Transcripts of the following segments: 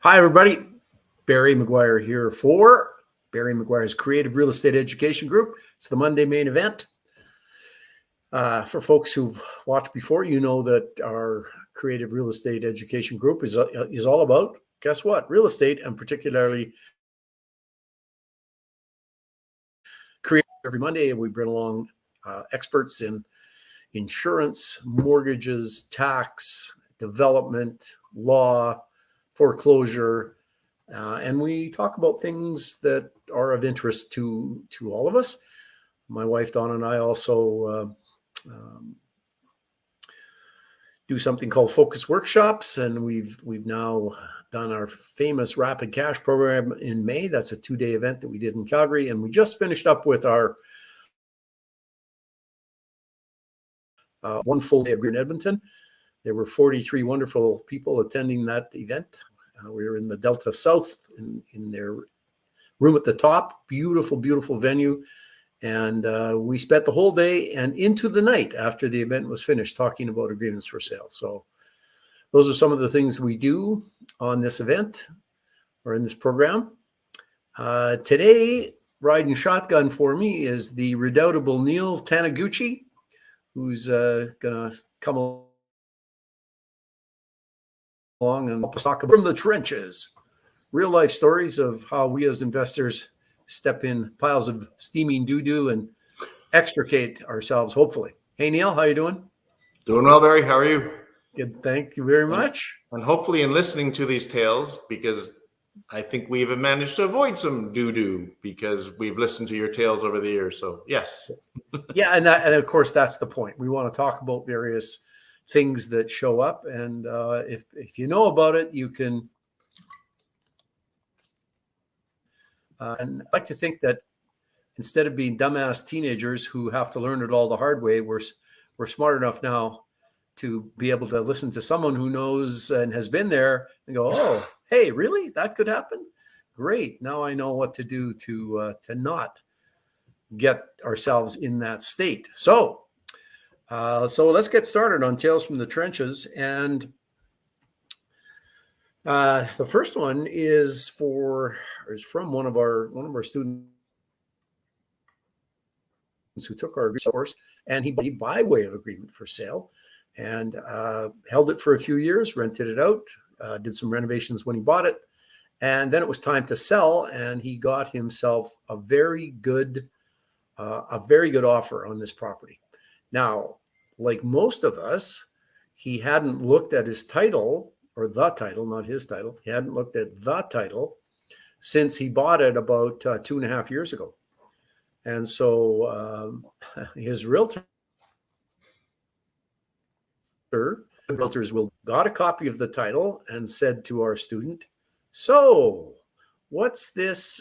Hi, everybody. Barry McGuire here for Barry McGuire's Creative Real Estate Education Group. It's the Monday main event. For folks who've watched before, you know that our Creative Real Estate Education Group is all about, guess what? Real estate, and particularly creative. Every Monday, we bring along experts in insurance, mortgages, tax, development, law, foreclosure, and we talk about things that are of interest to all of us. My wife Dawn and I also do something called focus workshops, and we've now done our famous Rapid Cash program in May. That's a 2-day event that we did in Calgary, and we just finished up with our one full day of in Edmonton. There were 43 wonderful people attending that event. We were in the Delta South in their room at the top. Beautiful, beautiful venue. And we spent the whole day and into the night after the event was finished talking about agreements for sale. So those are some of the things we do on this event or in this program. Today, riding shotgun for me is the redoubtable Neil Taniguchi, who's going to come along and talk from the trenches, real life stories of how we as investors step in piles of steaming doo-doo and extricate ourselves, hopefully. Hey, Neil, how you doing? Doing well, Barry. How are you? Good, thank you very much. And hopefully in listening to these tales, because I think we've managed to avoid some doo-doo because we've listened to your tales over the years. So yes. Yeah, and of course that's the point. We want to talk about various things that show up, and if you know about it, you can. And I like to think that instead of being dumbass teenagers who have to learn it all the hard way, we're smart enough now to be able to listen to someone who knows and has been there and go, "Oh, hey, really? That could happen? Great! Now I know what to do to not get ourselves in that state." So let's get started on Tales from the Trenches. And the first one is from one of our students who took our course, and he by way of agreement for sale, and held it for a few years, rented it out, did some renovations when he bought it, and then it was time to sell, and he got himself a very good offer on this property. Now, like most of us, he hadn't looked at his title, or the title, not his title. He hadn't looked at the title since he bought it about 2.5 years ago. And so his realtors got a copy of the title and said to our student, "So, what's this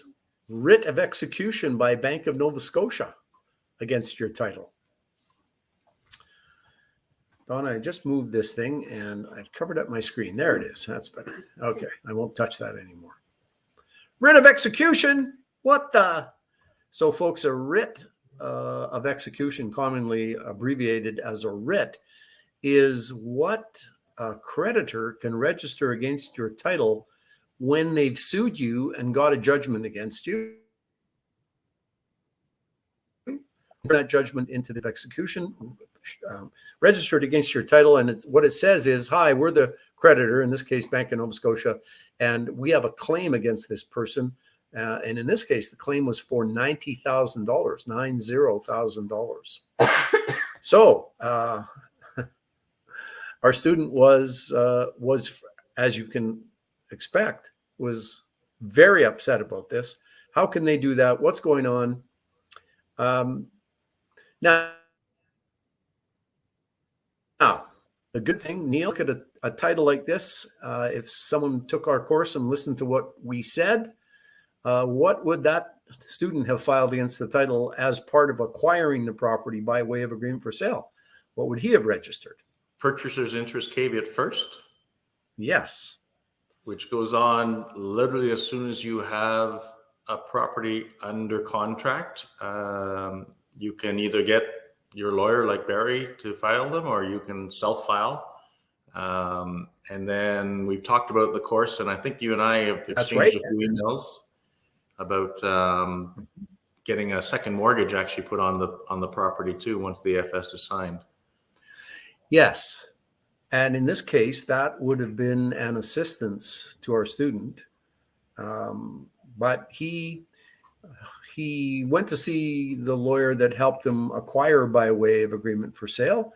writ of execution by Bank of Nova Scotia against your title?" Donna, I just moved this thing and I've covered up my screen. There it is. That's better. Okay, I won't touch that anymore. Writ of execution? What the? So, folks, a writ of execution, commonly abbreviated as a writ, is what a creditor can register against your title when they've sued you and got a judgment against you. That judgment into the execution, registered against your title, and what it says is, "Hi, we're the creditor, in this case, Bank of Nova Scotia, and we have a claim against this person." And in this case, the claim was for $90,000, $90,000. So our student was, as you can expect, was very upset about this. How can they do that? What's going on? Now, the good thing, Neil, look at a title like this. If someone took our course and listened to what we said, what would that student have filed against the title as part of acquiring the property by way of agreement for sale? What would he have registered? Purchaser's interest caveat first. Yes. Which goes on literally as soon as you have a property under contract. You can either get your lawyer like Barry to file them, or you can self-file. And then we've talked about the course, and I think you and I have That's exchanged right. a few emails about getting a second mortgage actually put on the property too once the FS is signed. Yes. And in this case, that would have been an assistance to our student. But he went to see the lawyer that helped him acquire by way of agreement for sale.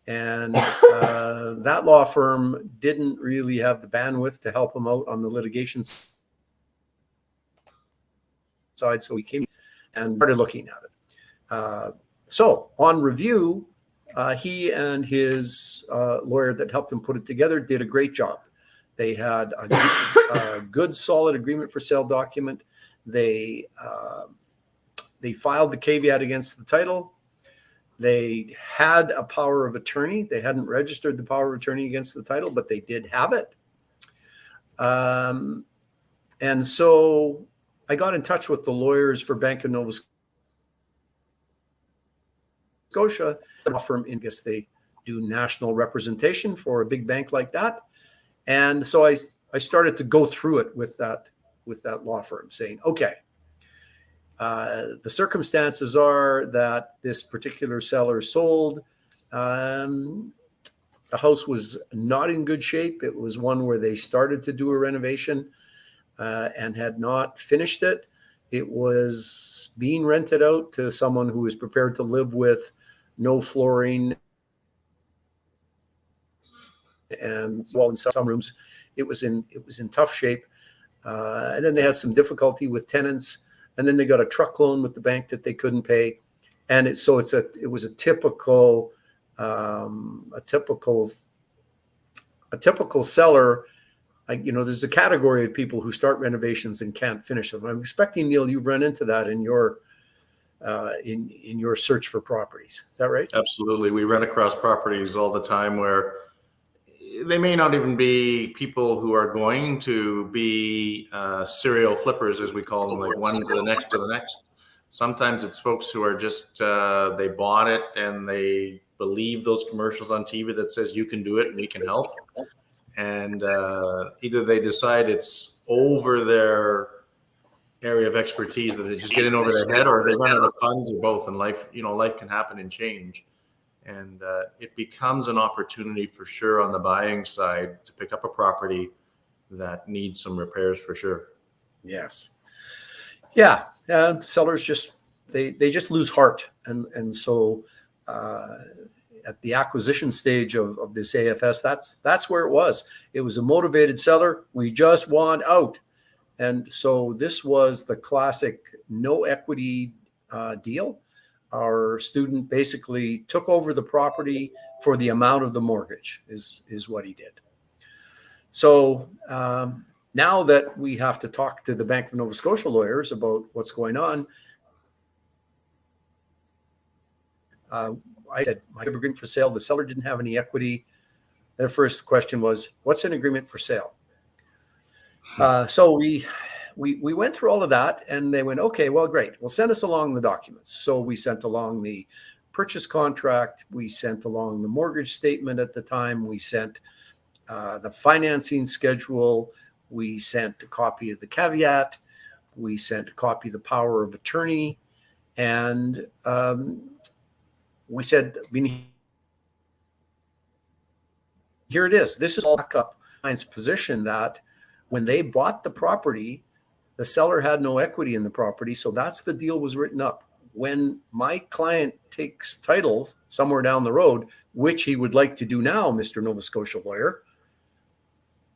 And that law firm didn't really have the bandwidth to help him out on the litigation side. So he came and started looking at it. So on review, he and his lawyer that helped him put it together did a great job. They had a good, solid agreement for sale document. They filed the caveat against the title. They had a power of attorney. They hadn't registered the power of attorney against the title, but they did have it. And so I got in touch with the lawyers for Bank of Nova Scotia, a firm. I guess they do national representation for a big bank like that. And so I started to go through it with that law firm, saying, okay, the circumstances are that this particular seller sold. The house was not in good shape. It was one where they started to do a renovation and had not finished it. It was being rented out to someone who was prepared to live with no flooring. And well, in some rooms, it was in tough shape. And then they had some difficulty with tenants. And then they got a truck loan with the bank that they couldn't pay, and it was a typical seller. There's a category of people who start renovations and can't finish them. I'm expecting, Neil, you've run into that in your search for properties. Is that right? Absolutely, we run across properties all the time where they may not even be people who are going to be serial flippers, as we call them, like one to the next to the next. Sometimes it's folks who are just, they bought it and they believe those commercials on TV that says you can do it and we can help. And either they decide it's over their area of expertise that they just get in over their head, or they run out of funds, or both. And life can happen and change. And it becomes an opportunity for sure on the buying side to pick up a property that needs some repairs for sure. Yes. Yeah. Sellers just they just lose heart, and so at the acquisition stage of this AFS, that's where it was. It was a motivated seller. We just want out, and so this was the classic no equity deal. Our student basically took over the property for the amount of the mortgage is what he did. So now that we have to talk to the Bank of Nova Scotia lawyers about what's going on, I said, my agreement for sale, the seller didn't have any equity. Their first question was, what's an agreement for sale? So we went through all of that, and they went, okay, well, great. Well, send us along the documents. So we sent along the purchase contract. We sent along the mortgage statement at the time. We sent the financing schedule. We sent a copy of the caveat. We sent a copy of the power of attorney. And we said, here it is. This is all back up client's position that when they bought the property, the seller had no equity in the property, so that's the deal was written up. When my client takes title somewhere down the road, which he would like to do now, Mr. Nova Scotia lawyer,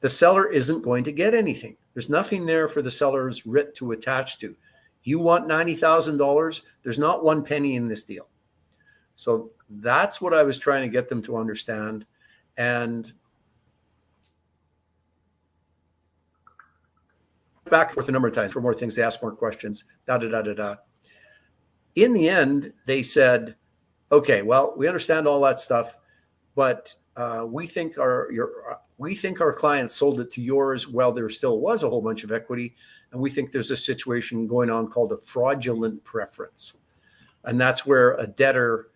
the seller isn't going to get anything. There's nothing there for the seller's writ to attach to. You want $90,000? There's not one penny in this deal. So that's what I was trying to get them to understand. And back and forth a number of times for more things, they asked more questions, In the end, they said, okay, well, we understand all that stuff, but we think our client sold it to yours while there still was a whole bunch of equity, and we think there's a situation going on called a fraudulent preference. And that's where a debtor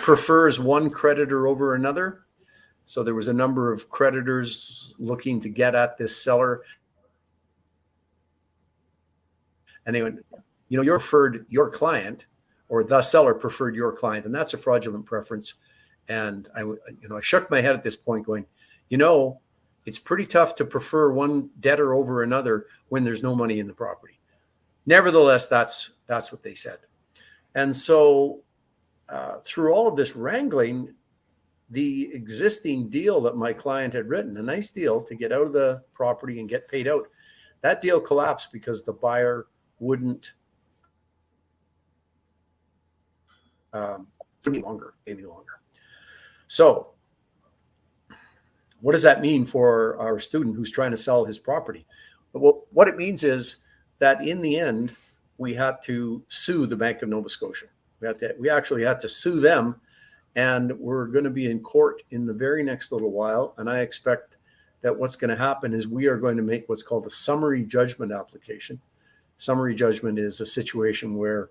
prefers one creditor over another. So there was a number of creditors looking to get at this seller. And they went, you know, you preferred your client, or the seller preferred your client, and that's a fraudulent preference. And I shook my head at this point going, you know, it's pretty tough to prefer one debtor over another when there's no money in the property. Nevertheless, that's what they said. And so through all of this wrangling, the existing deal that my client had written, a nice deal to get out of the property and get paid out, that deal collapsed because the buyer wouldn't any longer. So what does that mean for our student who's trying to sell his property? Well, what it means is that in the end, we had to sue the Bank of Nova Scotia. We actually had to sue them, and we're going to be in court in the very next little while. And I expect that what's going to happen is we are going to make what's called a summary judgment application. Summary judgment is a situation where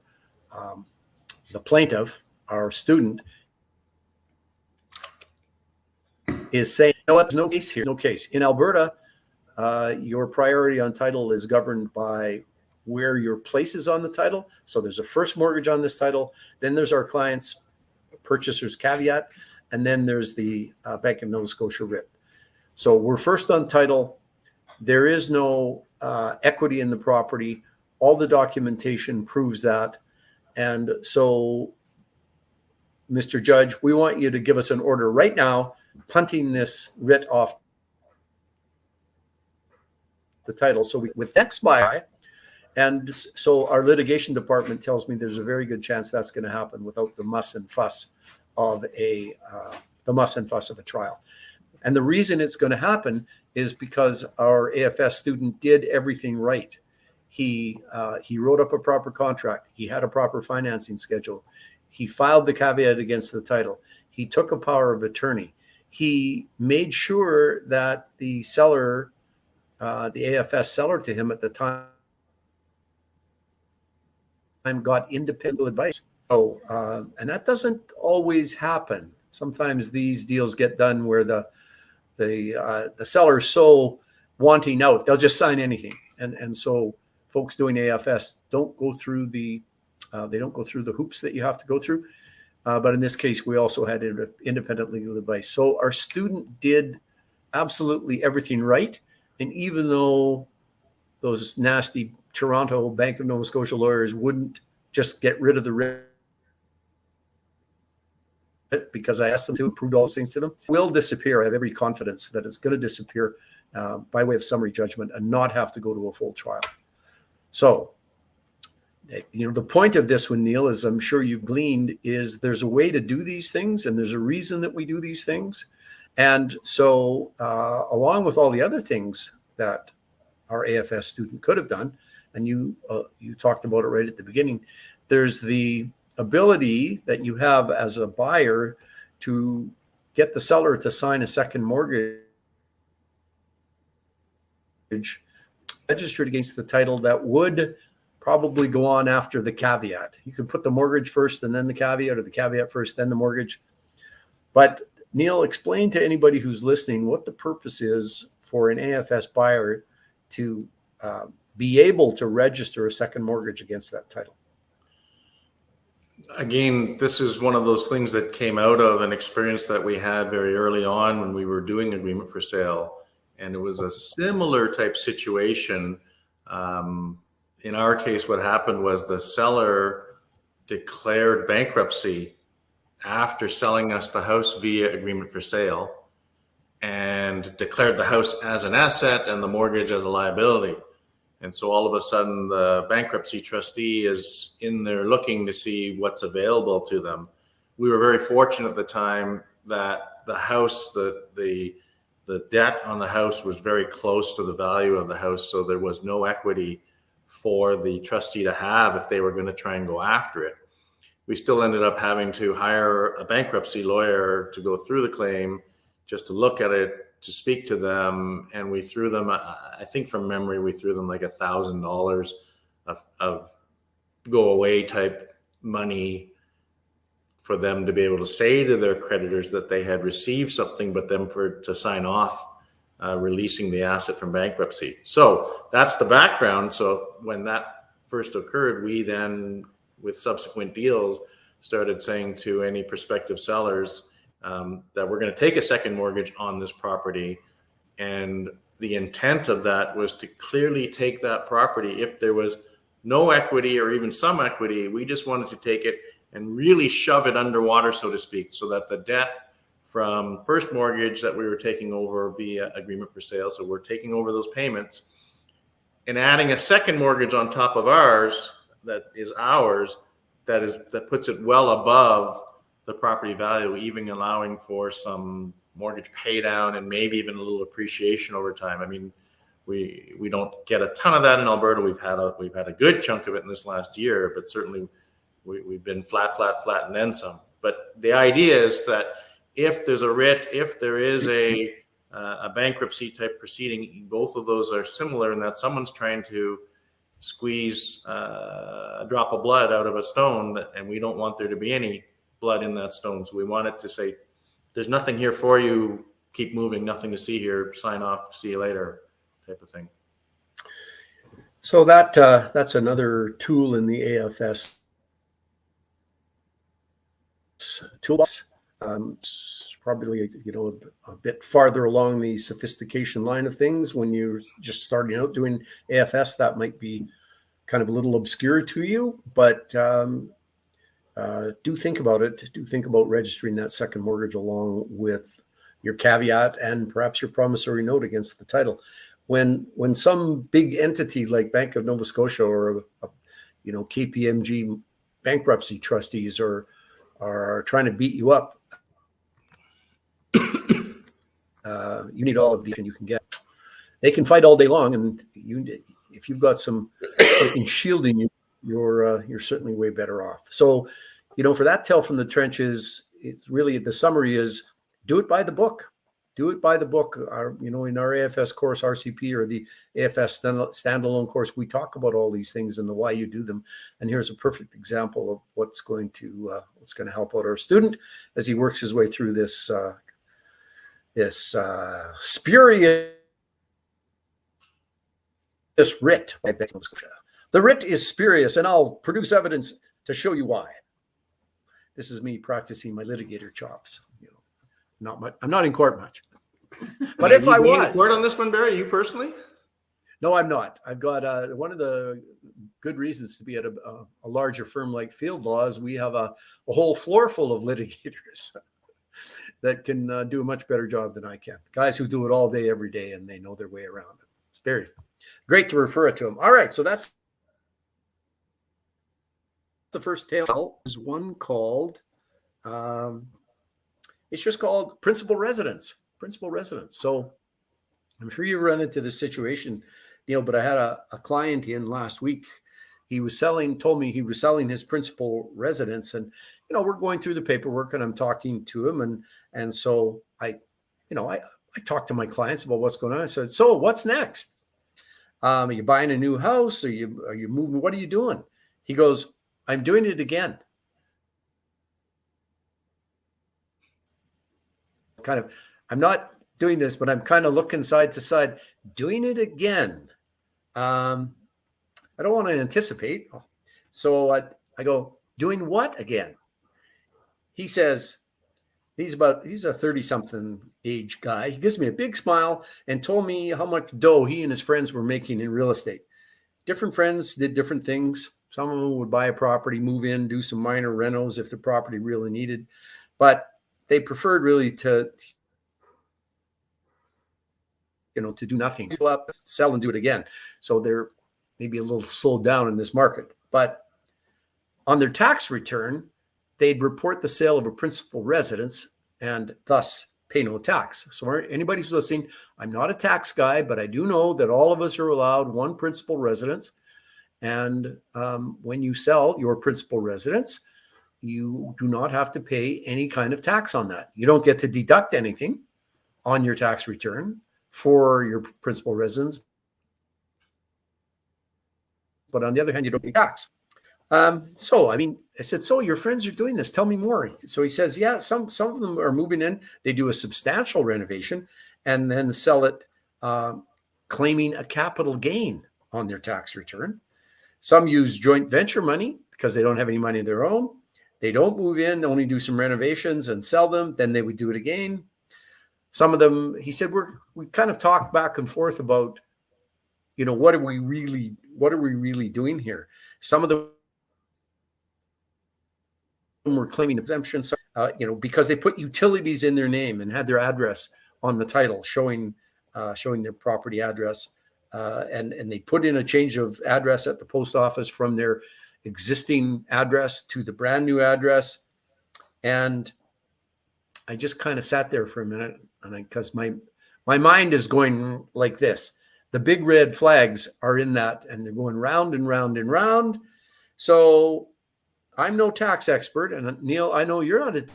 the plaintiff, our student, is saying, you know what, there's no case here, no case. In Alberta, your priority on title is governed by where your place is on the title. So there's a first mortgage on this title. Then there's our client's purchaser's caveat. And then there's the Bank of Nova Scotia writ. So we're first on title. There is no equity in the property. All the documentation proves that. And so, Mr. Judge, we want you to give us an order right now, punting this writ off the title. So with next by, and so our litigation department tells me there's a very good chance that's going to happen without the muss and fuss of a trial. And the reason it's going to happen is because our AFS student did everything right. He wrote up a proper contract. He had a proper financing schedule. He filed the caveat against the title. He took a power of attorney. He made sure that the seller, the AFS seller to him at the time, got independent advice. So, and that doesn't always happen. Sometimes these deals get done where the seller is so wanting out, they'll just sign anything. And so folks doing AFS don't go through the hoops that you have to go through. But in this case, we also had independent legal advice. So our student did absolutely everything right. And even though those nasty Toronto Bank of Nova Scotia lawyers wouldn't just get rid of the writ because I asked them to, proved all those things to them, will disappear. I have every confidence that it's going to disappear by way of summary judgment and not have to go to a full trial. So, you know, the point of this one, Neil, as I'm sure you've gleaned, is there's a way to do these things and there's a reason that we do these things. And so along with all the other things that our AFS student could have done, and you talked about it right at the beginning, there's the ability that you have as a buyer to get the seller to sign a second mortgage registered against the title that would probably go on after the caveat. You could put the mortgage first and then the caveat, or the caveat first, then the mortgage. But Neil, explain to anybody who's listening what the purpose is for an AFS buyer to be able to register a second mortgage against that title. Again, this is one of those things that came out of an experience that we had very early on when we were doing agreement for sale. And it was a similar type situation. In our case, what happened was the seller declared bankruptcy after selling us the house via agreement for sale and declared the house as an asset and the mortgage as a liability. And so all of a sudden the bankruptcy trustee is in there looking to see what's available to them. We were very fortunate at the time that the house, the debt on the house was very close to the value of the house. So there was no equity for the trustee to have if they were going to try and go after it. We still ended up having to hire a bankruptcy lawyer to go through the claim, just to look at it, to speak to them. And we threw them, I think from memory, we threw them like $1,000 of go away type money for them to be able to say to their creditors that they had received something, but them to sign off releasing the asset from bankruptcy. So that's the background. So when that first occurred, we then, with subsequent deals, started saying to any prospective sellers that we're going to take a second mortgage on this property. And the intent of that was to clearly take that property. If there was no equity or even some equity, we just wanted to take it and really shove it underwater, so to speak, so that the debt from first mortgage that we were taking over via agreement for sale, so we're taking over those payments and adding a second mortgage on top of ours that is ours, that puts it well above the property value, even allowing for some mortgage pay down and maybe even a little appreciation over time. I mean, we don't get a ton of that in Alberta. We've had a good chunk of it in this last year, but certainly we've been flat, and then some. But the idea is that if there's a writ, if there is a bankruptcy type proceeding, both of those are similar in that someone's trying to squeeze a drop of blood out of a stone, and we don't want there to be any blood in that stone. So we want it to say, there's nothing here for you, keep moving, nothing to see here, sign off, see you later, type of thing. So that's another tool in the AFS toolbox. It's probably a bit farther along the sophistication line of things. When you're just starting out doing AFS, that might be kind of a little obscure to you, but do think about it. Do think about registering that second mortgage along with your caveat and perhaps your promissory note against the title. When some big entity like Bank of Nova Scotia or KPMG bankruptcy trustees are trying to beat you up, you need all of the you can get. They can fight all day long, and if you've got something shielding you, you're certainly way better off. So, for that tell from the trenches, it's really the summary is do it by the book. Do it by the book. In our AFS course, RCP, or the AFS standalone course, we talk about all these things and the why you do them. And here's a perfect example of what's going to help out our student as he works his way through this spurious writ by Bank of Nova Scotia. The writ is spurious, and I'll produce evidence to show you why. This is me practicing my litigator chops. Not much. I'm not in court much. But if I was in court on this one, Barry, you personally? No, I'm not. I've got one of the good reasons to be at a larger firm like Field Law is we have a whole floor full of litigators that can do a much better job than I can. Guys who do it all day, every day, and they know their way around it. It's very great to refer it to them. All right, so that's the first tale. Is one called, it's just called Principal Residence. Principal Residence. So I'm sure you run into this situation, but I had a client in last week. He was told me he was selling his principal residence, and we're going through the paperwork and I'm talking to him, and so I talked to my clients about what's going on. I said, so what's next? Are you buying a new house? Are you moving? What are you doing? He goes, I'm doing it again. I'm not doing this, but I'm kind of looking side to side, doing it again. I don't want to anticipate. So I go, doing what again? He says, he's a 30-something age guy. He gives me a big smile and told me how much dough he and his friends were making in real estate. Different friends did different things. Some of them would buy a property, move in, do some minor renos if the property really needed. But they preferred really to do nothing, fill up, sell, and do it again. So they're maybe a little slowed down in this market. But on their tax return, they'd report the sale of a principal residence and thus pay no tax. So anybody who's listening, I'm not a tax guy, but I do know that all of us are allowed one principal residence. And when you sell your principal residence, you do not have to pay any kind of tax on that. You don't get to deduct anything on your tax return for your principal residence. But on the other hand, you don't pay tax. So, I mean, I said, so your friends are doing this. Tell me more. So he says, yeah, some of them are moving in. They do a substantial renovation and then sell it, claiming a capital gain on their tax return. Some use joint venture money because they don't have any money of their own. They don't move in, only do some renovations and sell them. Then they would do it again. Some of them, he said, we kind of talked back and forth about, what are we really doing here? Some of them were claiming exemptions, because they put utilities in their name and had their address on the title, showing their property address, and they put in a change of address at the post office from their existing address to the brand new address. And I just kind of sat there for a minute, and because my mind is going like this. The big red flags are in that, and they're going round and round and round. So I'm no tax expert, and Neil, I know you're not a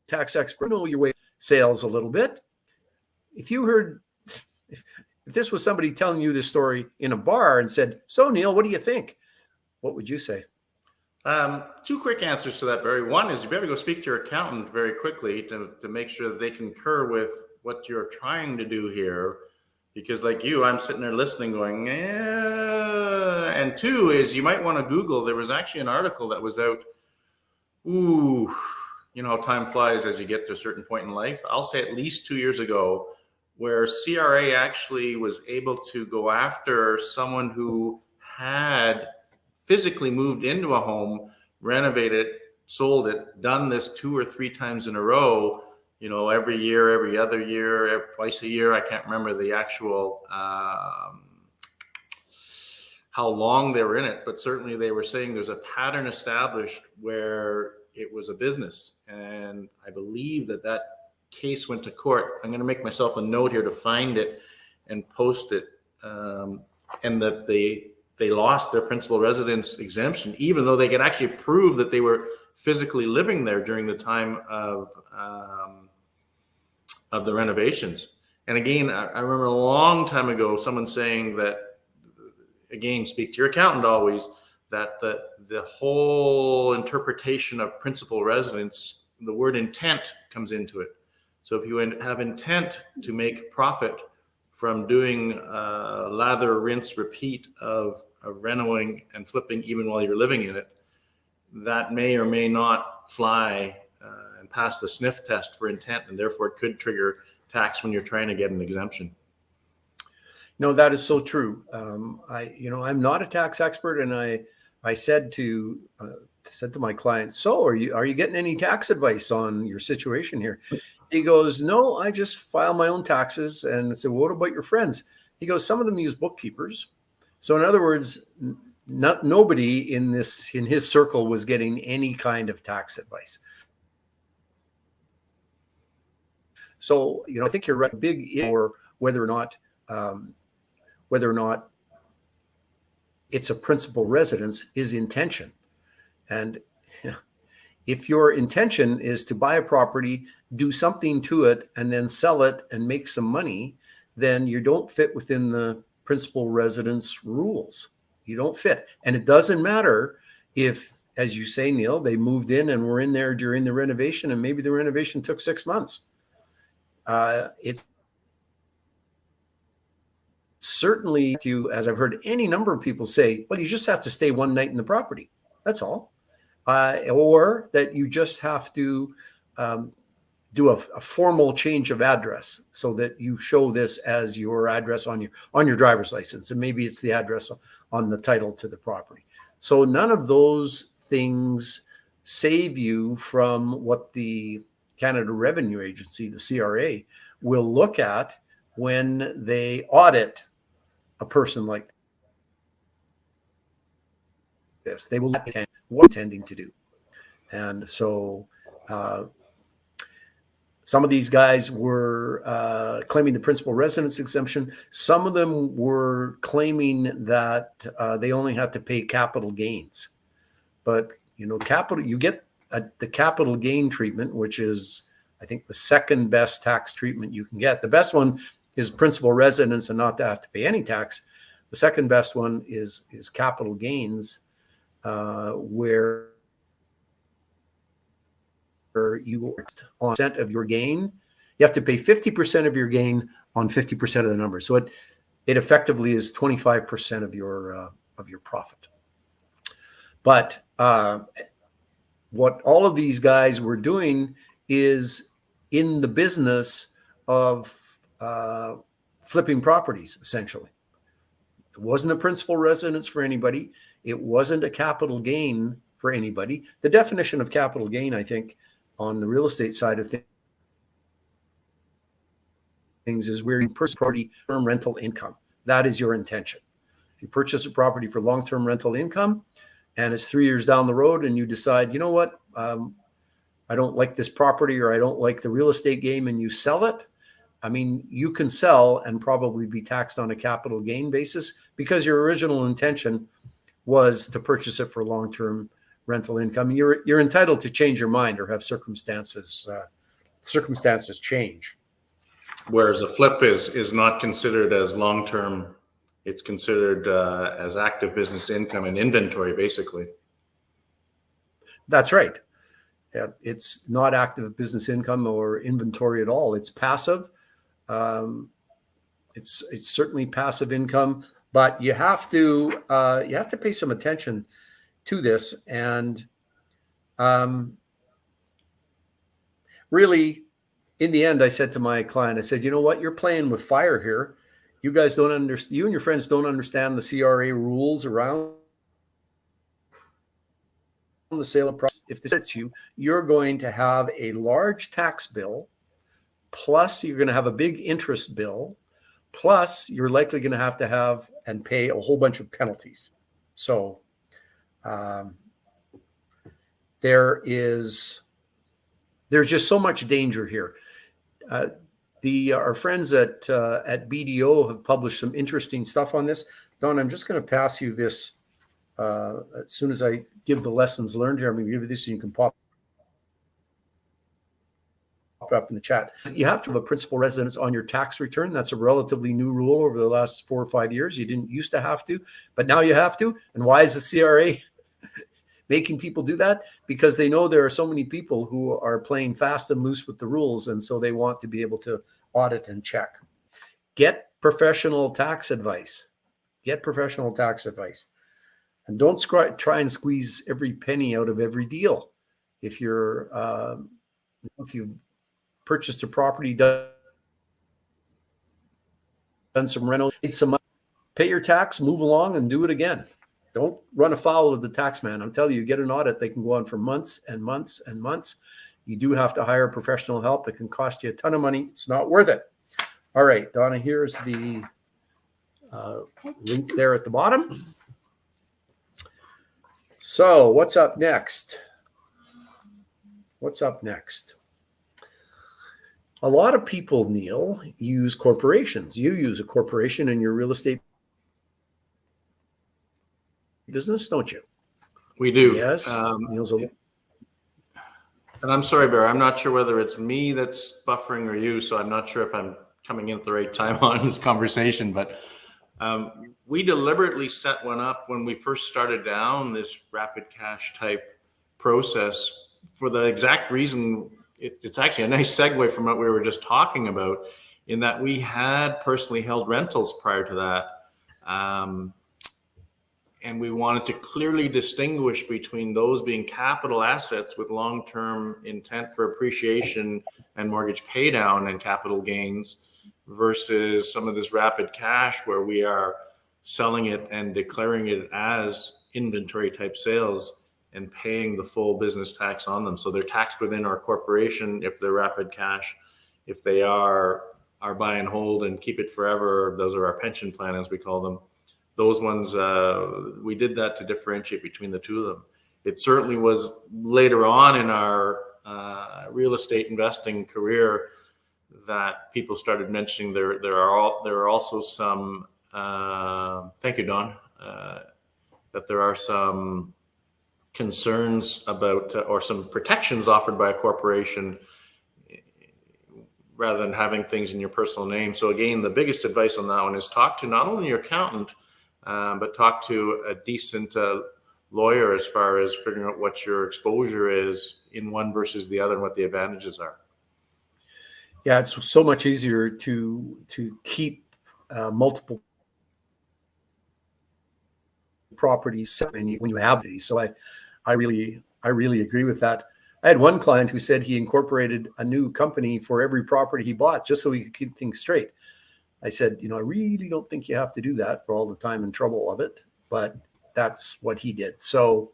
tax expert. You know your way sales a little bit. If you heard, if this was somebody telling you this story in a bar and said, "So Neil, what do you think?" What would you say? Two quick answers to that, Barry. One is you better go speak to your accountant very quickly to make sure that they concur with what you're trying to do here. Because like you, I'm sitting there listening going, yeah. And two is you might want to Google. There was actually an article that was out. Ooh, how time flies as you get to a certain point in life. I'll say at least 2 years ago, where CRA actually was able to go after someone who had physically moved into a home, renovated it, sold it, done this 2 or 3 times in a row, every year, every other year, twice a year. I can't remember the actual how long they were in it, but certainly they were saying there's a pattern established where it was a business. And I believe that case went to court. I'm going to make myself a note here to find it and post it. And that they lost their principal residence exemption, even though they could actually prove that they were physically living there during the time of the renovations. And again, I remember a long time ago, someone saying that, again, speak to your accountant always, that the whole interpretation of principal residence, the word intent comes into it. So if you have intent to make profit from doing lather, rinse, repeat of renovating and flipping even while you're living in it, that may or may not fly and pass the sniff test for intent, and therefore it could trigger tax when you're trying to get an exemption. No, that is so true. I'm not a tax expert, and I said to my clients, so are you getting any tax advice on your situation here? He goes, no, I just file my own taxes. And I said, well, what about your friends? He goes, some of them use bookkeepers. So in other words, nobody in his circle was getting any kind of tax advice. So, I think you're right. Big or whether or not it's a principal residence is intention. And if your intention is to buy a property, do something to it, and then sell it and make some money, then you don't fit within the principal residence rules. You don't fit. And it doesn't matter if, as you say, Neil, they moved in and were in there during the renovation, and maybe the renovation took 6 months. It's certainly, as I've heard any number of people say, well, you just have to stay one night in the property. That's all. Or that you just have to do a formal change of address so that you show this as your address on your driver's license, and maybe it's the address on the title to the property. So none of those things save you from what the Canada Revenue Agency, the CRA, will look at when they audit a person like this. They will look at what they're intending to do. And so some of these guys were claiming the principal residence exemption. Some of them were claiming that they only had to pay capital gains. But, you get the capital gain treatment, which is, I think, the second best tax treatment you can get. The best one is principal residence and not to have to pay any tax. The second best one is capital gains, where you on % of your gain, you have to pay 50% of your gain on 50% of the number. So it effectively is 25% of your profit. But what all of these guys were doing is in the business of flipping properties, essentially. It wasn't a principal residence for anybody. It wasn't a capital gain for anybody. The definition of capital gain, I think, on the real estate side of things is where you purchase property term rental income. That is your intention. If you purchase a property for long-term rental income and it's 3 years down the road and you decide, you know what, I don't like this property or I don't like the real estate game, and you sell it, I mean, you can sell and probably be taxed on a capital gain basis because your original intention was to purchase it for long-term rental income. You're entitled to change your mind or have circumstances change. Whereas a flip is not considered as long-term. It's considered as active business income and inventory, basically. That's right. Yeah, it's not active business income or inventory at all. It's passive. It's certainly passive income, but you have to pay some attention to this. And really, in the end, I said to my client, I said, you know what, you're playing with fire here. You guys don't understand. You and your friends don't understand the CRA rules around the sale of property. If this hits you, you're going to have a large tax bill, plus you're going to have a big interest bill, plus you're likely going to have and pay a whole bunch of penalties. So there's just so much danger here. Our friends at BDO have published some interesting stuff on this. Don, I'm just going to pass you this as soon as I give the lessons learned here. I'm going to give you this so you can pop up in the chat. You have to have a principal residence on your tax return. That's a relatively new rule over the last 4 or 5 years. You didn't used to have to, but now you have to. And why is the CRA making people do that? Because they know there are so many people who are playing fast and loose with the rules, and so they want to be able to audit and check. Get professional tax advice. Get professional tax advice. And don't try and squeeze every penny out of every deal. If you've purchased a property, done some rental, need some money, pay your tax, move along, and do it again. Don't run afoul of the tax man. I'm telling you, get an audit. They can go on for months and months and months. You do have to hire professional help. It can cost you a ton of money. It's not worth it. All right, Donna, here's the link there at the bottom. So what's up next? What's up next? A lot of people, Neil, use corporations. You use a corporation in your real estate business, don't you? We do. Yes. Neil's and I'm sorry, Barry, I'm not sure whether it's me that's buffering or you, so I'm not sure if I'm coming in at the right time on this conversation, but we deliberately set one up when we first started down this rapid cash type process for the exact reason. It's actually a nice segue from what we were just talking about, in that we had personally held rentals prior to that. And we wanted to clearly distinguish between those being capital assets with long-term intent for appreciation and mortgage pay down and capital gains versus some of this rapid cash where we are selling it and declaring it as inventory type sales and paying the full business tax on them. So they're taxed within our corporation if they're rapid cash. If they are buy and hold and keep it forever, those are our pension plan, as we call them. Those ones, we did that to differentiate between the two of them. It certainly was later on in our real estate investing career that people started mentioning there are also some, thank you, Don, that there are some concerns about or some protections offered by a corporation rather than having things in your personal name. So again, the biggest advice on that one is talk to not only your accountant, but talk to a decent lawyer as far as figuring out what your exposure is in one versus the other and what the advantages are. Yeah, it's so much easier to keep multiple properties when you have these. So I really agree with that. I had one client who said he incorporated a new company for every property he bought just so he could keep things straight. I said, I really don't think you have to do that for all the time and trouble of it, but that's what he did. So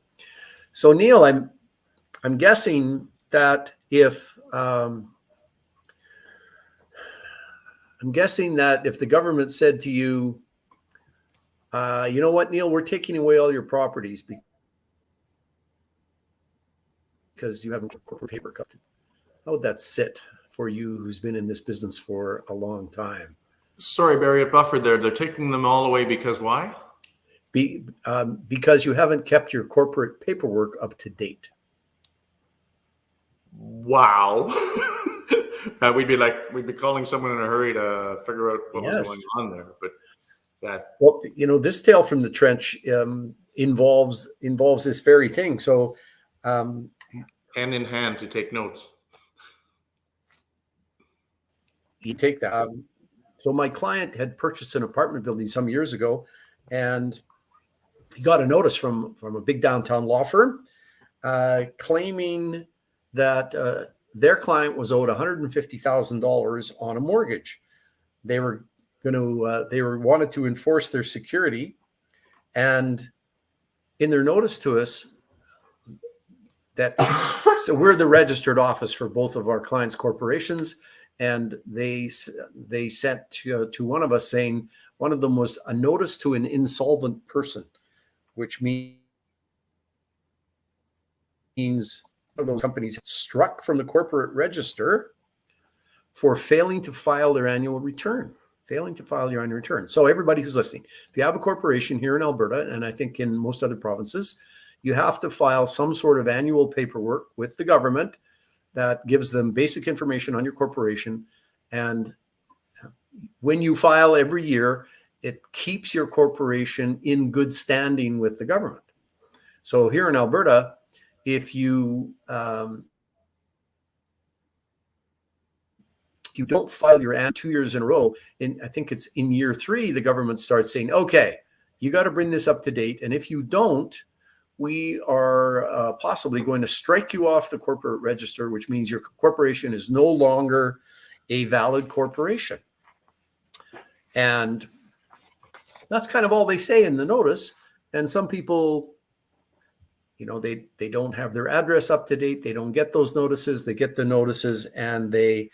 Neil, I'm guessing that if the government said to you, you know what, Neil, we're taking away all your properties because you haven't kept corporate paper cut. How would that sit for you who's been in this business for a long time? Sorry, Barry, it buffered there. They're taking them all away because why? Because you haven't kept your corporate paperwork up to date. Wow. We'd be calling someone in a hurry to figure out what was going on there. But that. Well, this tale from the trench involves this very thing. So, hand in hand to take notes. You take that. So my client had purchased an apartment building some years ago, and he got a notice from a big downtown law firm claiming that their client was owed $150,000 on a mortgage. They wanted to enforce their security, and in their notice to us, so we're the registered office for both of our clients' corporations. And they sent to one of us saying one of them was a notice to an insolvent person, which means one of those companies struck from the corporate register for failing to file their annual return. So everybody who's listening, if you have a corporation here in Alberta, and I think in most other provinces, you have to file some sort of annual paperwork with the government that gives them basic information on your corporation. And when you file every year, it keeps your corporation in good standing with the government. So here in Alberta, if you don't file your annual 2 years in a row, I think it's in year 3, the government starts saying, okay, you got to bring this up to date. And if you don't, we are possibly going to strike you off the corporate register, which means your corporation is no longer a valid corporation. And that's kind of all they say in the notice. And some people, they don't have their address up to date. They don't get those notices. They get the notices and they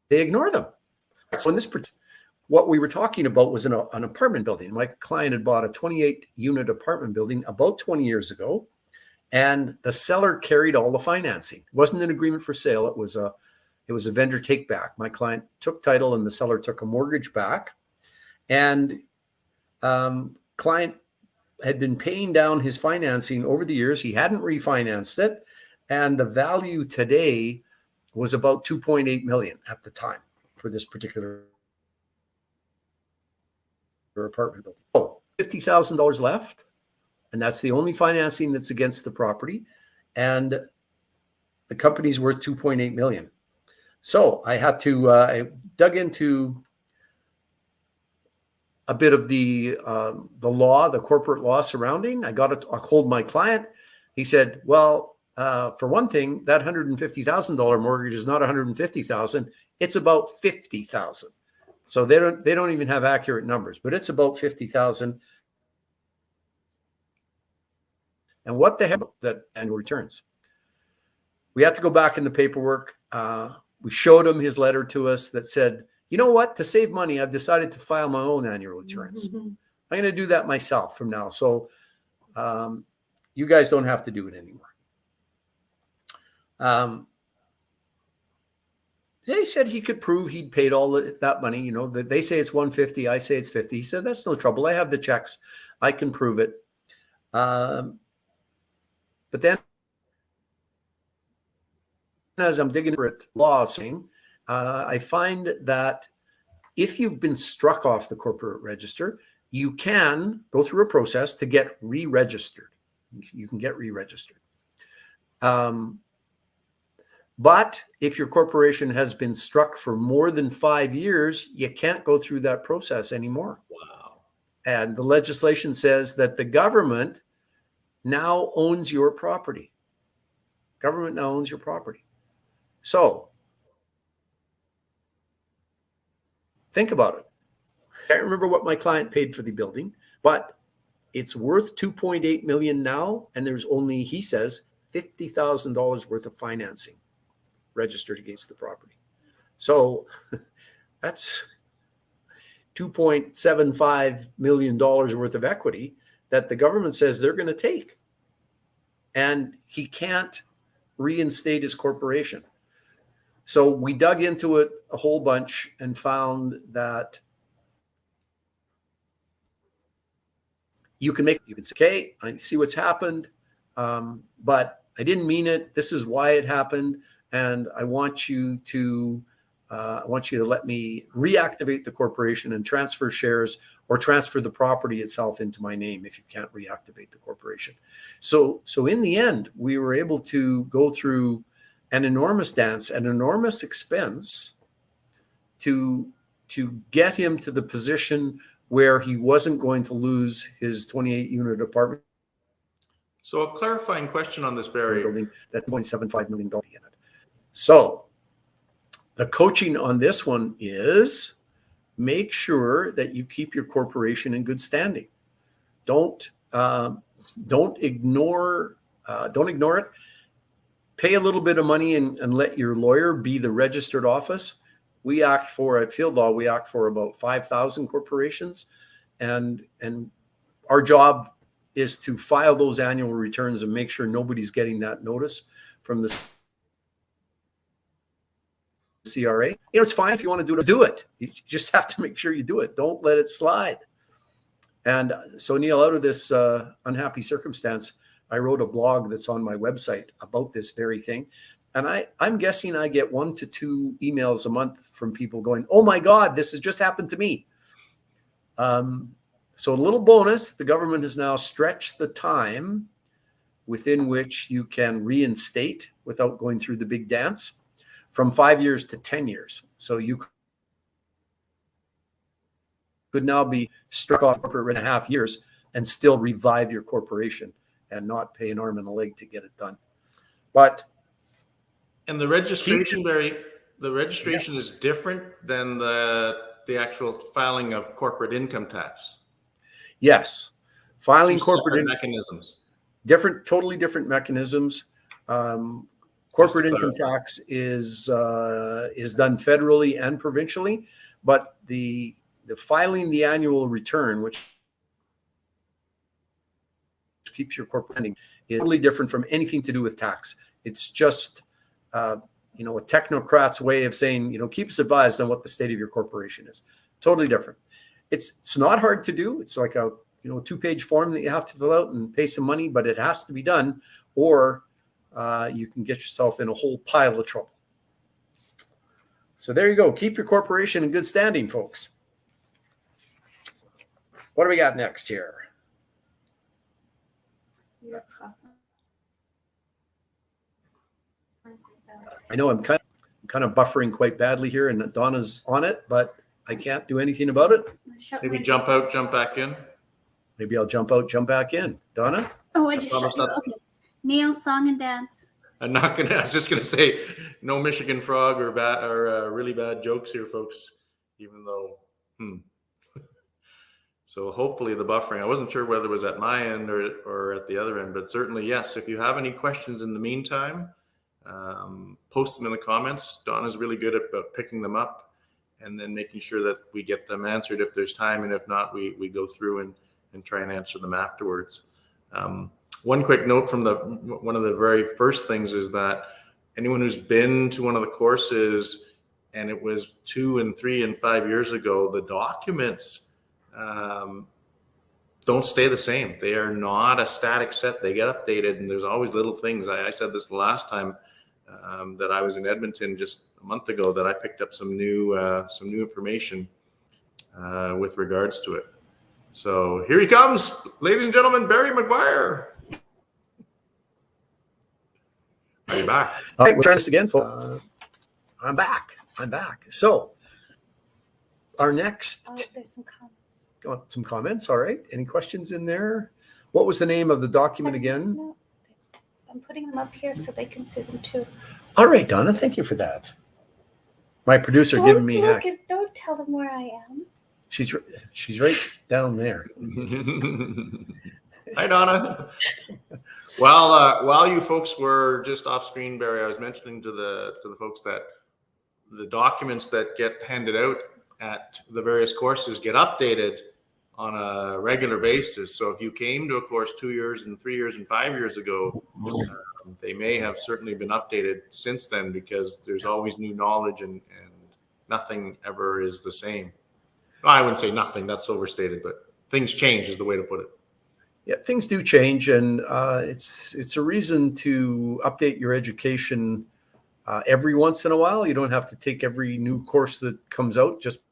ignore them. So in this what we were talking about was an apartment building. My client had bought a 28-unit apartment building about 20 years ago, and the seller carried all the financing. It wasn't an agreement for sale. It was a vendor take back. My client took title, and the seller took a mortgage back. And client had been paying down his financing over the years. He hadn't refinanced it, and the value today was about $2.8 million at the time for this particular apartment building. Oh, $50,000 left, and that's the only financing that's against the property, and the company's worth $2.8 million. So I had to I dug into a bit of the law, the corporate law surrounding. I got a hold of my client. He said, well, for one thing, that $150,000 mortgage is not $150,000. It's about $50,000. So they don't even have accurate numbers, but it's about $50,000. And what the heck that annual returns? We had to go back in the paperwork. We showed him his letter to us that said, you know what? To save money, I've decided to file my own annual returns. Mm-hmm. I'm going to do that myself from now. So you guys don't have to do it anymore. They said he could prove he'd paid all that money. They say it's 150. I say it's 50. He said, that's no trouble. I have the checks. I can prove it. But then as I'm digging for it, law saying, I find that if you've been struck off the corporate register, you can go through a process to get re-registered. You can get re-registered. But if your corporation has been struck for more than 5 years, you can't go through that process anymore. Wow. And the legislation says that the government now owns your property. Government now owns your property. So think about it. I can't remember what my client paid for the building, but it's worth $2.8 million now, and there's only, he says, $50,000 worth of financing registered against the property. So that's $2.75 million worth of equity that the government says they're going to take. And he can't reinstate his corporation. So we dug into it a whole bunch and found that you can say, okay, I see what's happened, but I didn't mean it. This is why it happened. And I want you to let me reactivate the corporation and transfer shares or transfer the property itself into my name if you can't reactivate the corporation. So in the end, we were able to go through an enormous dance, an enormous expense to get him to the position where he wasn't going to lose his 28-unit apartment. So a clarifying question on this, Barry. Building that $1.75 million unit. So the coaching on this one is make sure that you keep your corporation in good standing. Don't ignore it. Pay a little bit of money and let your lawyer be the registered office. We act for, at Field Law, we act for about 5,000 corporations. And our job is to file those annual returns and make sure nobody's getting that notice from the CRA. It's fine if you want to do it. You just have to make sure you do it. Don't let it slide. And so, Neil, out of this unhappy circumstance, I wrote a blog that's on my website about this very thing. And I'm guessing I get 1 to 2 emails a month from people going, oh my God, this has just happened to me. So a little bonus, the government has now stretched the time within which you can reinstate without going through the big dance from 5 years to 10 years. So you could now be struck off for 1.5 years and still revive your corporation and not pay an arm and a leg to get it done. But and the registration, Barry, the registration is different than the actual filing of corporate income tax. Yes, filing Two corporate mechanisms. Totally different mechanisms. Corporate income tax is done federally and provincially, but the filing the annual return, which keeps your corporate spending, is totally different from anything to do with tax. It's just a technocrat's way of saying, keep us advised on what the state of your corporation is. Totally different. It's not hard to do. It's like a 2-page form that you have to fill out and pay some money, but it has to be done, or you can get yourself in a whole pile of trouble. So there you go. Keep your corporation in good standing, folks. What do we got next here? I know I'm kind of buffering quite badly here, and Donna's on it, but I can't do anything about it. Maybe jump out, jump back in. Maybe I'll jump out, jump back in. Donna? Oh, I just shut you. Okay. Neil, song and dance. I was just gonna say, no Michigan frog or really bad jokes here, folks. Even though, So hopefully the buffering. I wasn't sure whether it was at my end or at the other end, but certainly yes. If you have any questions in the meantime, post them in the comments. Donna's really good at picking them up and then making sure that we get them answered if there's time, and if not, we go through and try and answer them afterwards. One quick note from one of the very first things is that anyone who's been to one of the courses, and it was 2 and 3 and 5 years ago, the documents don't stay the same. They are not a static set. They get updated, and there's always little things. I said this the last time that I was in Edmonton just a month ago, that I picked up some new information with regards to it. So here he comes, ladies and gentlemen, Barry McGuire. Are you back? All right, we're trying this again, folks. I'm back. So our next, There's some comments. some comments. All right. Any questions in there? What was the name of the document again? No, I'm putting them up here so they can see them too. All right, Donna. Thank you for that. My producer giving me heck. Don't tell them where I am. She's right down there. Hi, Donna. While you folks were just off screen, Barry, I was mentioning to the folks that the documents that get handed out at the various courses get updated on a regular basis. So if you came to a course 2 years and 3 years and 5 years ago, they may have certainly been updated since then, because there's always new knowledge and nothing ever is the same. Well, I wouldn't say nothing, that's overstated, but things change is the way to put it. Yeah, things do change, and it's a reason to update your education every once in a while. You don't have to take every new course that comes out just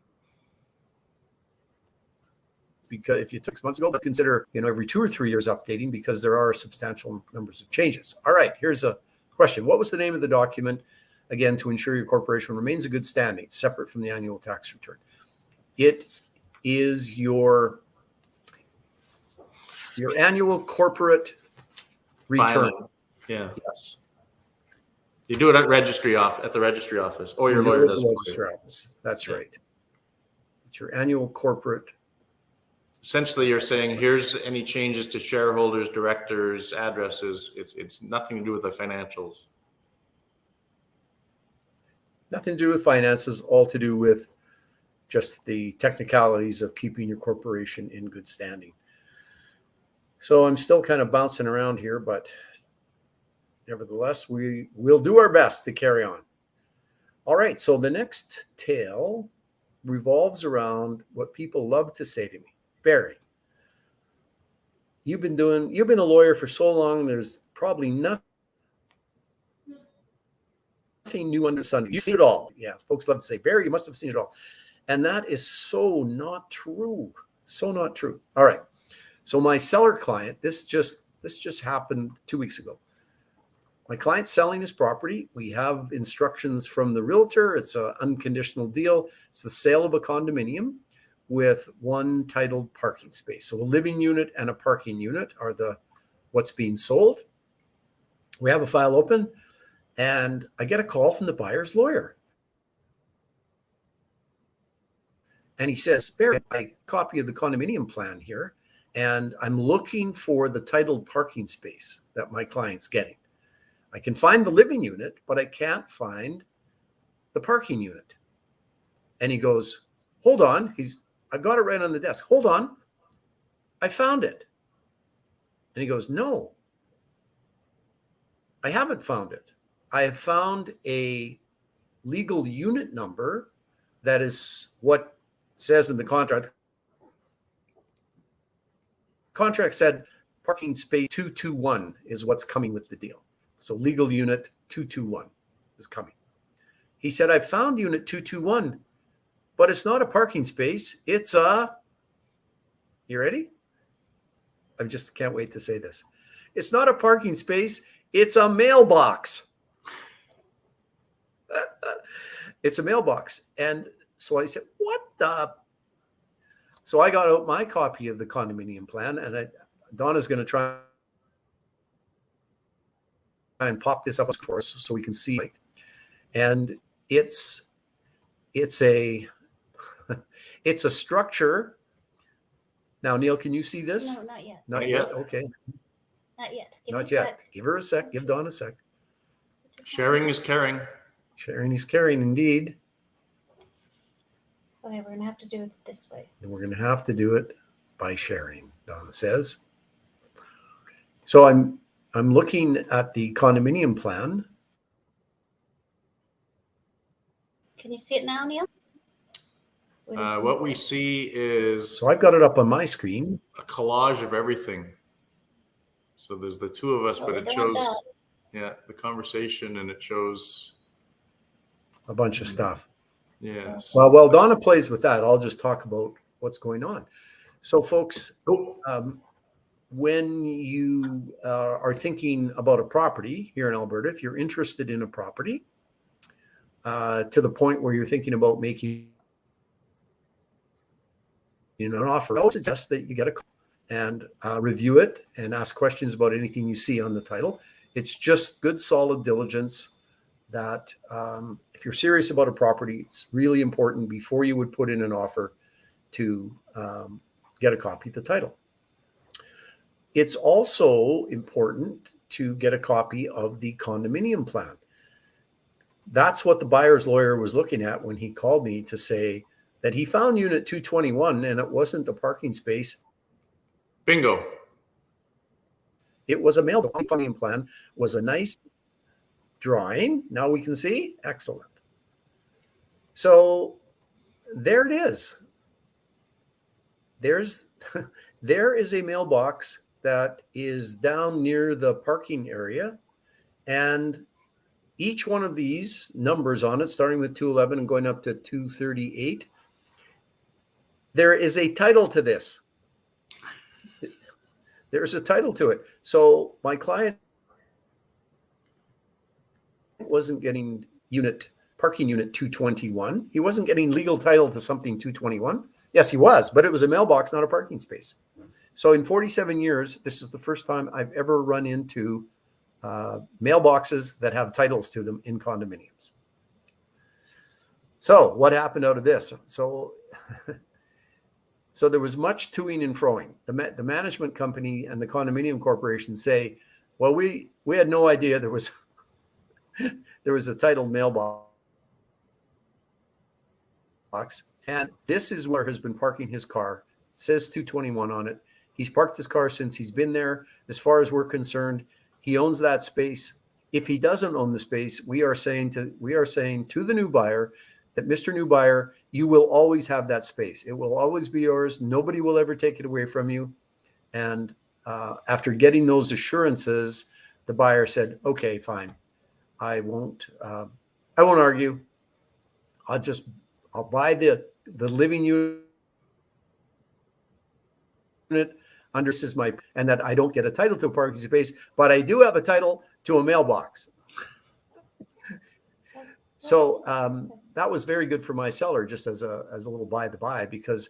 because if you took 6 months ago, but consider every 2 or 3 years updating, because there are substantial numbers of changes. All right, here's a question. What was the name of the document, again, to ensure your corporation remains in good standing, separate from the annual tax return? It is your annual corporate return. Filing. Yeah. Yes. You do it at the registry office, or your lawyer does it. Registry office. That's right. It's your annual corporate. Essentially, you're saying here's any changes to shareholders, directors, addresses. It's nothing to do with the financials. Nothing to do with finances, all to do with just the technicalities of keeping your corporation in good standing. So I'm still kind of bouncing around here, but nevertheless, we will do our best to carry on. All right, so the next tale revolves around what people love to say to me. Barry, you've been a lawyer for so long, there's probably nothing new under the sun. You've seen it all. Yeah, folks love to say, Barry, you must have seen it all. And that is so not true. So not true. All right. So my seller client, this just happened 2 weeks ago. My client's selling his property. We have instructions from the realtor. It's an unconditional deal. It's the sale of a condominium with one titled parking space. So a living unit and a parking unit are what's being sold. We have a file open, and I get a call from the buyer's lawyer. And he says, Barry, I have a copy of the condominium plan here, and I'm looking for the titled parking space that my client's getting. I can find the living unit, but I can't find the parking unit. And he goes, hold on. I've got it right on the desk. Hold on. I found it. And he goes, no, I haven't found it. I have found a legal unit number that is what says in the contract. Contract said parking space 221 is what's coming with the deal. So legal unit 221 is coming. He said, I found unit 221, but it's not a parking space. It's you ready? I just can't wait to say this. It's not a parking space. It's a mailbox. It's a mailbox. And so I said, what the? So I got out my copy of the condominium plan, and Donna's going to try and pop this up for us so we can see. And it's a structure. Now, Neil, can you see this? No, not yet. Not yet. Okay. Not yet. Not yet. Give her a sec. Give Dawn a sec. Sharing is caring. Sharing is caring, indeed. Okay, we're gonna have to do it this way. And we're going to have to do it by sharing, Donna says. So I'm looking at the condominium plan. Can you see it now, Neil? What we see is So I've got it up on my screen. a collage of everything. So there's the two of us, but it shows, the conversation, and it shows A bunch of stuff. Yes. Well, while Donna plays with that, I'll just talk about what's going on. So, folks, when you are thinking about a property here in Alberta, if you're interested in a property to the point where you're thinking about making an offer, I would suggest that you get a call and review it and ask questions about anything you see on the title. It's just good, solid diligence that if you're serious about a property, it's really important before you would put in an offer to get a copy of the title. It's also important to get a copy of the condominium plan. That's what the buyer's lawyer was looking at when he called me to say that he found unit 221 and it wasn't a parking space. Bingo. It was a mail. The condominium plan was a nice drawing. Now we can see. Excellent. So there it is. There is a mailbox that is down near the parking area, and each one of these numbers on it, starting with 211 and going up to 238, there is a title to this. There's a title to it. So my client wasn't getting parking unit 221. He wasn't getting legal title to something 221. Yes, he was, but it was a mailbox, not a parking space. So in 47 years, this is the first time I've ever run into mailboxes that have titles to them in condominiums. So what happened out of this? So there was much toing and froing. The management company and the condominium corporation say, well, we had no idea there was a titled mailbox. And this is where has been parking his car. It says 221 on it. He's parked his car since he's been there. As far as we're concerned, he owns that space. If he doesn't own the space, we are saying to the new buyer that, Mr. New Buyer, you will always have that space. It will always be yours. Nobody will ever take it away from you. And after getting those assurances, the buyer said, okay, fine. I won't argue. I'll buy the living unit under this is my, and that I don't get a title to a parking space, but I do have a title to a mailbox. So that was very good for my seller, just as a little by the by, because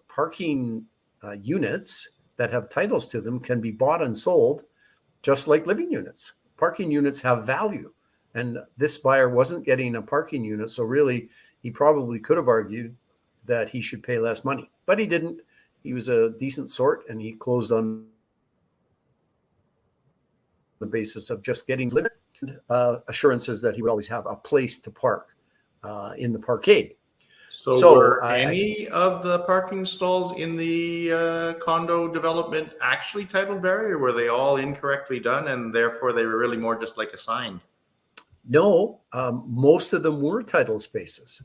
parking units that have titles to them can be bought and sold just like living units. Parking units have value, and this buyer wasn't getting a parking unit, so really he probably could have argued that he should pay less money, but he didn't. He was a decent sort, and he closed on the basis of just getting assurances that he would always have a place to park in the parkade. So were any of the parking stalls in the condo development actually titled, Barry, or were they all incorrectly done and therefore they were really more just like assigned? No, most of them were title spaces.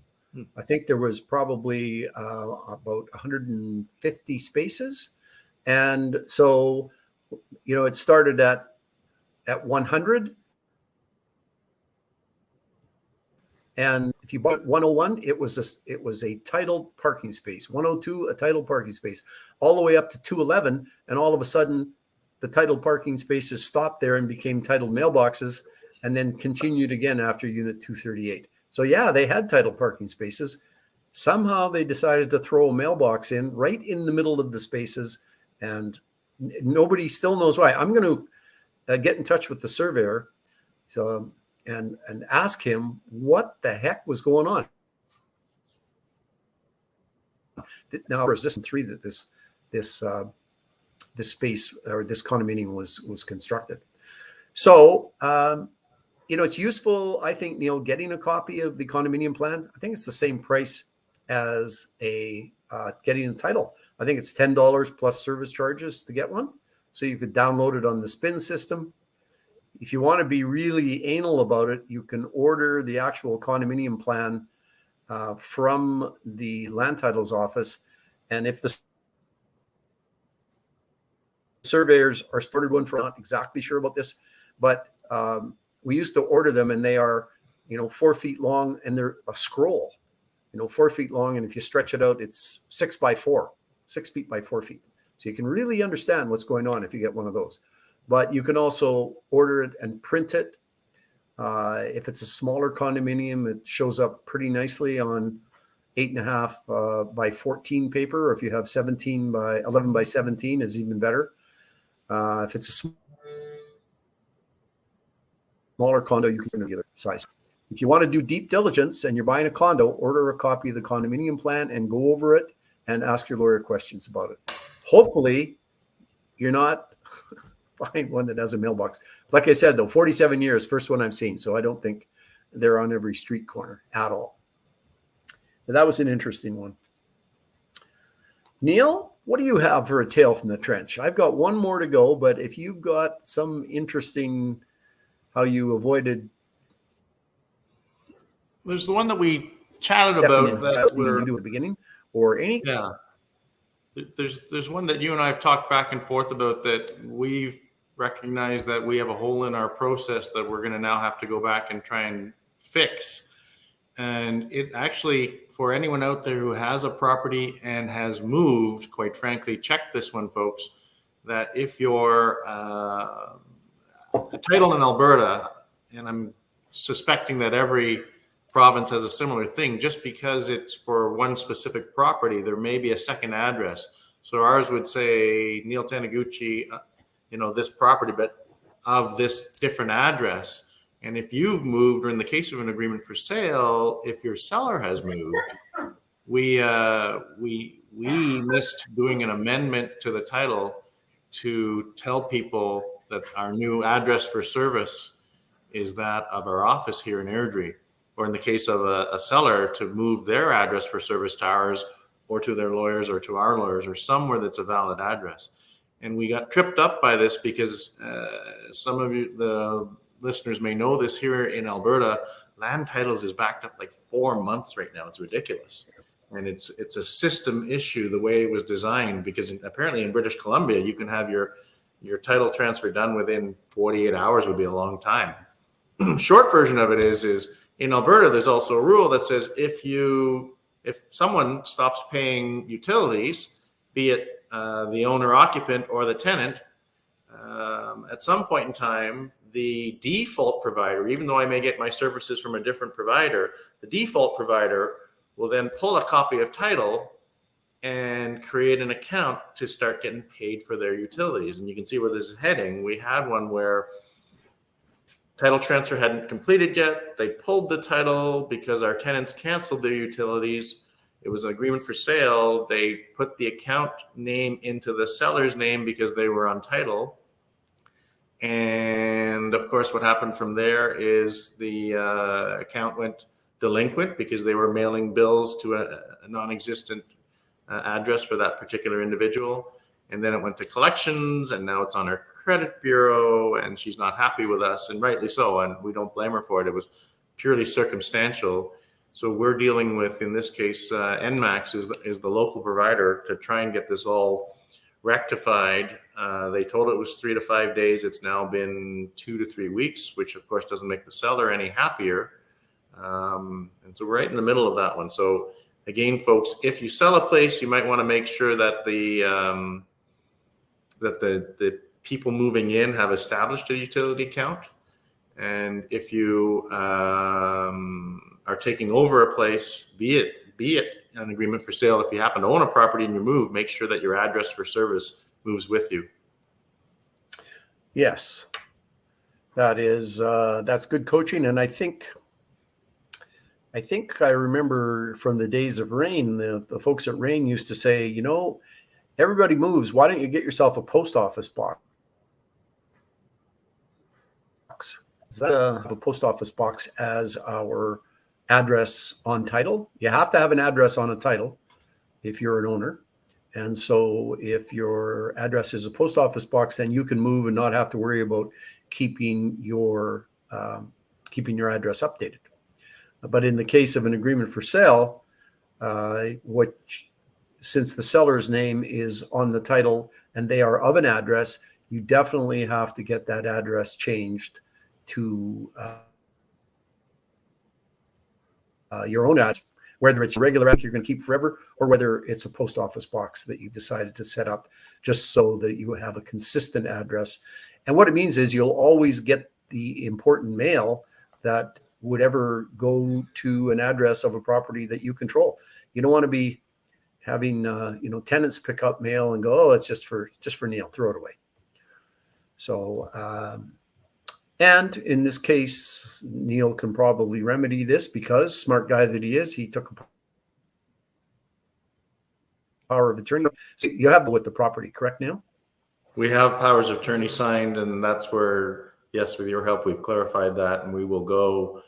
I think there was probably about 150 spaces. And so, it started at 100. And if you bought 101, it was a titled parking space. 102, a titled parking space, all the way up to 211. And all of a sudden, the titled parking spaces stopped there and became titled mailboxes, and then continued again after unit 238. So yeah, they had titled parking spaces. Somehow they decided to throw a mailbox in right in the middle of the spaces, and nobody still knows why. I'm going to get in touch with the surveyor, and ask him what the heck was going on. Now, is this in 3 that this space or this condominium was constructed? So. It's useful, I think, Neil, getting a copy of the condominium plan. I think it's the same price as getting a title. I think it's $10 plus service charges to get one. So you could download it on the SPIN system. If you want to be really anal about it, you can order the actual condominium plan from the land titles office. And if the surveyors are started one for, not exactly sure about this, but we used to order them, and they are, 4 feet long, and they're a scroll. 4 feet long. And if you stretch it out, it's 6 by 4, 6 feet by 4 feet. So you can really understand what's going on if you get one of those. But you can also order it and print it. If it's a smaller condominium, it shows up pretty nicely on 8.5 by 14 paper. Or if you have 17 by 11 by 17 is even better. If it's a smaller condo, you can print the other size. If you want to do deep diligence and you're buying a condo, order a copy of the condominium plan and go over it and ask your lawyer questions about it. Hopefully, you're not buying one that has a mailbox. Like I said, though, 47 years, first one I've seen. So I don't think they're on every street corner at all. But that was an interesting one. Neil, what do you have for a tale from the trench? I've got one more to go, but if you've got some interesting how you avoided. There's the one that we chatted Stepping about in that as you we're, do at the beginning, or any. yeah. There's one that you and I have talked back and forth about that we've recognized that we have a hole in our process that we're going to now have to go back and try and fix. And it actually, for anyone out there who has a property and has moved, quite frankly, check this one, folks, that if you're a title in Alberta, and I'm suspecting that every province has a similar thing, just because it's for one specific property, there may be a second address. So ours would say Neil Taniguchi, this property, but of this different address. And if you've moved, or in the case of an agreement for sale, if your seller has moved, we missed doing an amendment to the title to tell people that our new address for service is that of our office here in Airdrie, or in the case of a seller, to move their address for service to ours, or to their lawyers, or to our lawyers, or somewhere that's a valid address. And we got tripped up by this because some of you, the listeners, may know this. Here in Alberta, land titles is backed up like 4 months right now. It's ridiculous. And it's a system issue the way it was designed, because apparently in British Columbia, you can have your title transfer done within 48 hours would be a long time. Short version of it is in Alberta, there's also a rule that says if someone stops paying utilities, be it the owner occupant or the tenant, at some point in time, the default provider, even though I may get my services from a different provider, the default provider will then pull a copy of title and create an account to start getting paid for their utilities. And you can see where this is heading. We had one where title transfer hadn't completed yet. They pulled the title because our tenants canceled their utilities. It was an agreement for sale. They put the account name into the seller's name because they were on title. And of course, what happened from there is the account went delinquent because they were mailing bills to a non-existent address for that particular individual. And then it went to collections, and now it's on her credit bureau, and she's not happy with us, and rightly so. And we don't blame her for it. It was purely circumstantial. So we're dealing with, in this case, NMAX is the local provider to try and get this all rectified. They told it was 3 to 5 days. It's now been 2 to 3 weeks, which of course doesn't make the seller any happier. And so we're right in the middle of that one. So again, folks, if you sell a place, you might want to make sure that the people moving in have established a utility account. And if you are taking over a place, be it an agreement for sale, if you happen to own a property and you move, make sure that your address for service moves with you. Yes, that's good coaching. And I think I remember from the days of Rain, the folks at Rain used to say, everybody moves. Why don't you get yourself a post office box? Is that a post office box as our address on title? You have to have an address on a title if you're an owner. And so if your address is a post office box, then you can move and not have to worry about keeping your address updated. But in the case of an agreement for sale, since the seller's name is on the title and they are of an address, you definitely have to get that address changed to your own address. whether it's a regular address you're going to keep forever, or whether it's a post office box that you decided to set up just so that you have a consistent address. And what it means is you'll always get the important mail that would ever go to an address of a property that you control. You don't want to be having tenants pick up mail and go, oh, it's just for Neil, throw it away. So and in this case, Neil can probably remedy this because, smart guy that he is, he took a power of attorney. So you have with the property, correct, Neil? We have powers of attorney signed, and that's where, yes, with your help, we've clarified that, and we will go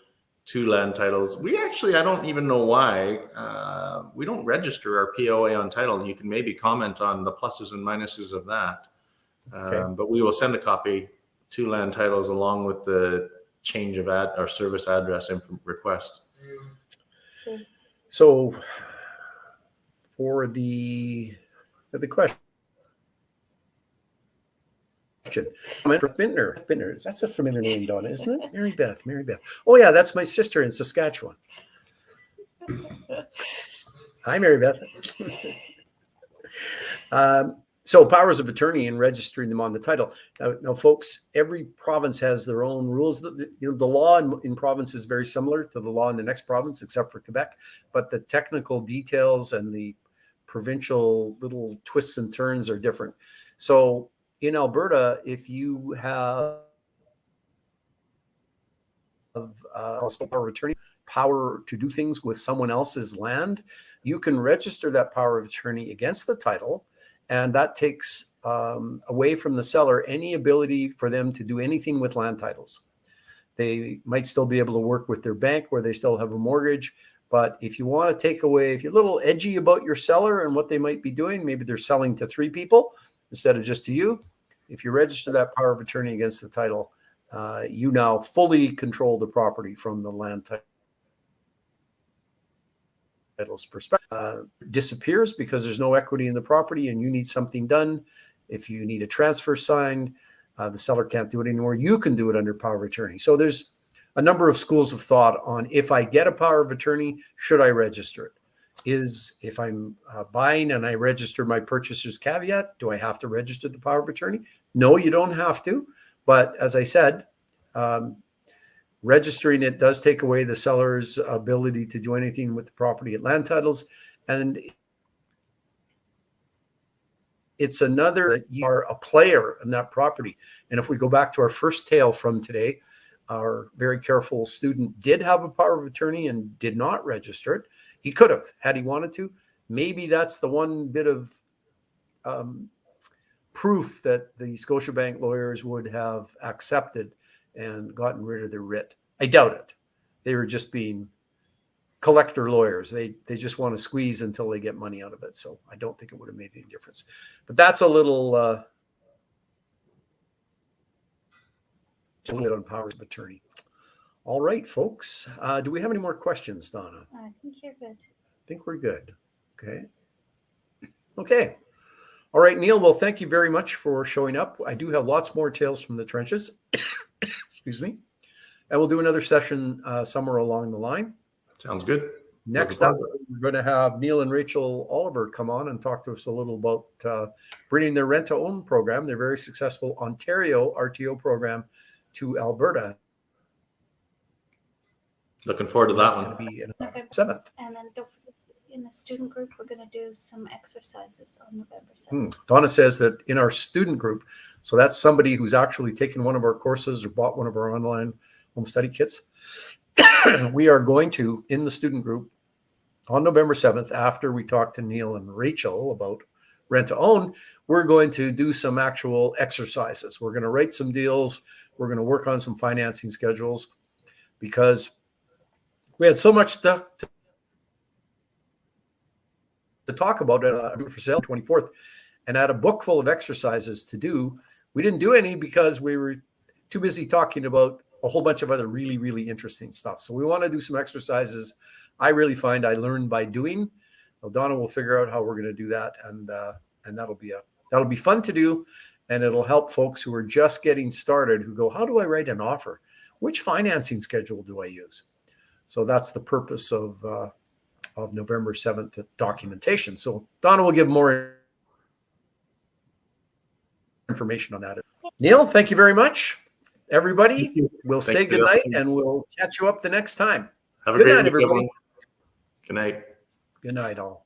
to land titles. We actually, I don't even know why, we don't register our POA on title. You can maybe comment on the pluses and minuses of that. Okay. But we will send a copy to land titles along with the change of or service address request. So for the question, Bittner, that's a familiar name, Donna, isn't it? Mary Beth. Oh yeah, that's my sister in Saskatchewan. Hi, Mary Beth. So powers of attorney and registering them on the title. Now, folks, every province has their own rules. The law in province is very similar to the law in the next province, except for Quebec. But the technical details and the provincial little twists and turns are different. So in Alberta, if you have power of attorney, power to do things with someone else's land, you can register that power of attorney against the title. And that takes away from the seller any ability for them to do anything with land titles. They might still be able to work with their bank where they still have a mortgage. But if you want to take away, if you're a little edgy about your seller and what they might be doing, maybe they're selling to 3 people instead of just to you. If you register that power of attorney against the title, you now fully control the property from the land title's perspective. Disappears because there's no equity in the property and you need something done. If you need a transfer signed, the seller can't do it anymore. You can do it under power of attorney. So there's a number of schools of thought on, if I get a power of attorney, should I register it? If I'm buying and I register my purchaser's caveat, do I have to register the power of attorney? No, you don't have to. But as I said, registering it does take away the seller's ability to do anything with the property at land titles. And it's another that you are a player in that property. And if we go back to our first tale from today, our very careful student did have a power of attorney and did not register it. He could have, had he wanted to. Maybe that's the one bit of proof that the Scotiabank lawyers would have accepted and gotten rid of the writ. I doubt it. They were just being collector lawyers. They just want to squeeze until they get money out of it. So I don't think it would have made any difference. But that's a little on powers of attorney. All right, folks. Do we have any more questions, Donna? I think you're good. I think we're good. Okay. All right, Neil. Well, thank you very much for showing up. I do have lots more tales from the trenches. Excuse me. And we'll do another session somewhere along the line. Sounds good. Next up, we're going to have Neil and Rachel Oliver come on and talk to us a little about bringing their rent-to-own program, their very successful Ontario RTO program, to Alberta. Looking forward to that one. It's going to be in November 7th. And then don't forget, in the student group, we're going to do some exercises on November 7th. Donna says that in our student group, so that's somebody who's actually taken one of our courses or bought one of our online home study kits. We are going to, in the student group, on November 7th, after we talk to Neil and Rachel about rent to own, we're going to do some actual exercises. We're going to write some deals. We're going to work on some financing schedules because we had so much stuff to talk about for sale 24th, and had a book full of exercises to do. We didn't do any because we were too busy talking about a whole bunch of other really, really interesting stuff. So we want to do some exercises. I really find I learn by doing. Well, Donna will figure out how we're going to do that, and that'll be fun to do, and it'll help folks who are just getting started who go, how do I write an offer? Which financing schedule do I use? So that's the purpose of of November 7th documentation. So Donna will give more information on that. Neil, thank you very much. Everybody, we'll Thank say you. goodnight and we'll catch you up the next time. Have a Good great night, week, everybody. everyone. Good night. Good night, all.